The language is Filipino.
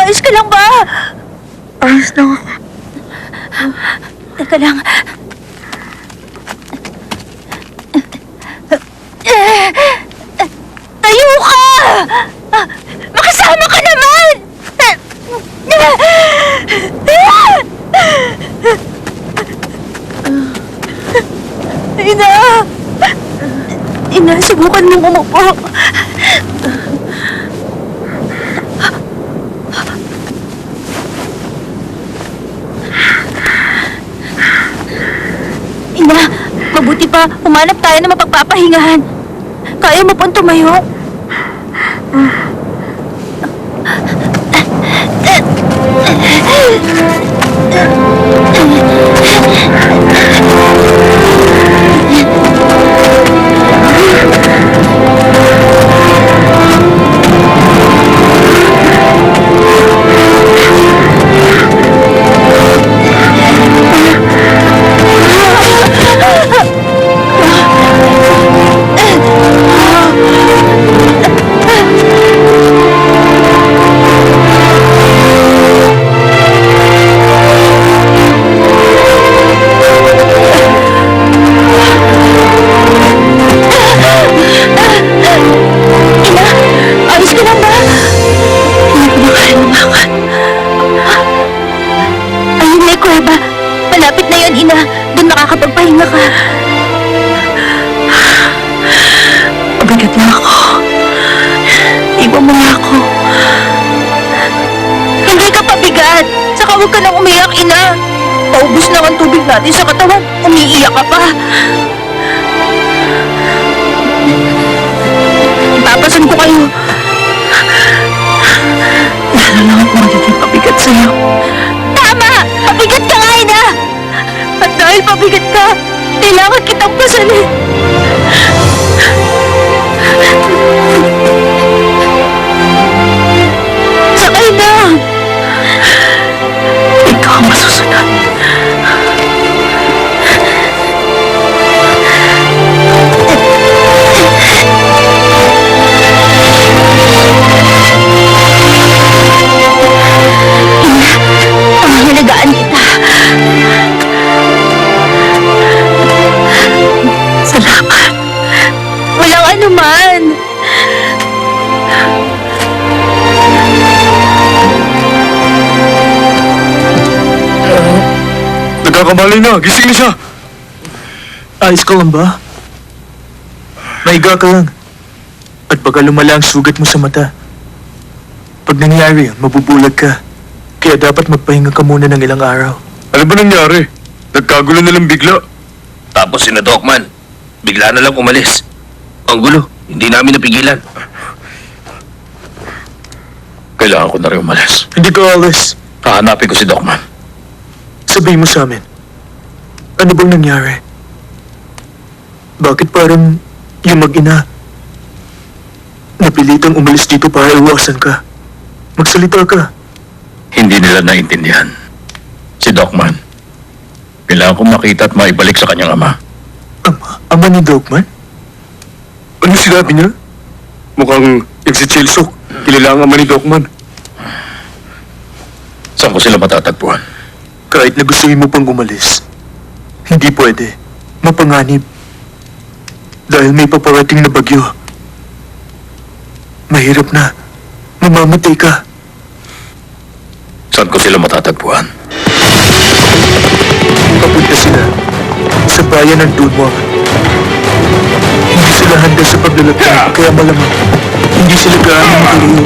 Ayos ka lang ba? Ayos lang ako. Teka lang. Tayo ka! Makasama ka naman! Ina! Ina, subukan mong umupo. Ina, mabuti pa, humanap tayo na mapagpapahingahan. Kaya mo pong tumayo? Mabigat na ako. Iwan mo na ako. Hindi ka pabigat. Saka huwag ka nang umiyak, ina. Paubos na ang tubig natin sa katawan. Umiiyak ka pa. Ipapasan ko kayo. Lalo lang ako magiging pabigat sa'yo. Tama! Pabigat ka nga, ina! At dahil pabigat ka, kailangan kitang pasanin. Sakay na! Ikaw ang masusunod. Pangalagaan kita. Salamat. Walang anuman. Nagkakamali na. Gising na siya. Ayos ka lang ba? Maiga ka lang. At baka lumala ang sugat mo sa mata. Pag nangyari yun, mabubulag ka. Kaya dapat magpahinga ka muna ng ilang araw. Ano ba nangyari? Nagkagulo na lang bigla. Tapos si Dokman, bigla na lang umalis. Ang gulo, hindi namin napigilan. Kailangan ko na rin umalis. Hindi ka alis. Hahanapin ko si Dokman. Sabihin mo sa amin. Ano bang nangyari? Bakit parang yung mag-ina napilitang umalis dito para iwasan ka? Magsalita ka. Hindi nila naintindihan. Si Dokman, kailangan kong makita at maibalik sa kanyang ama. Ama ni Dogman? Ano sinabi niya? Mukhang yung si Chilsok. Kilala ang ama ni Dokman. Saan ko sila matatagpuan? Kahit na gustuin mo pang umalis, hindi pwede. Mapanganib. Dahil may paparating na bagyo. Mahirap na. Mamamatay ka. Saan ko sila matatagpuan? Papunta sila sa bayan ng Dunwang. Hindi sila handa sa paglalakbay, kaya malamang hindi sila gaano makalayo.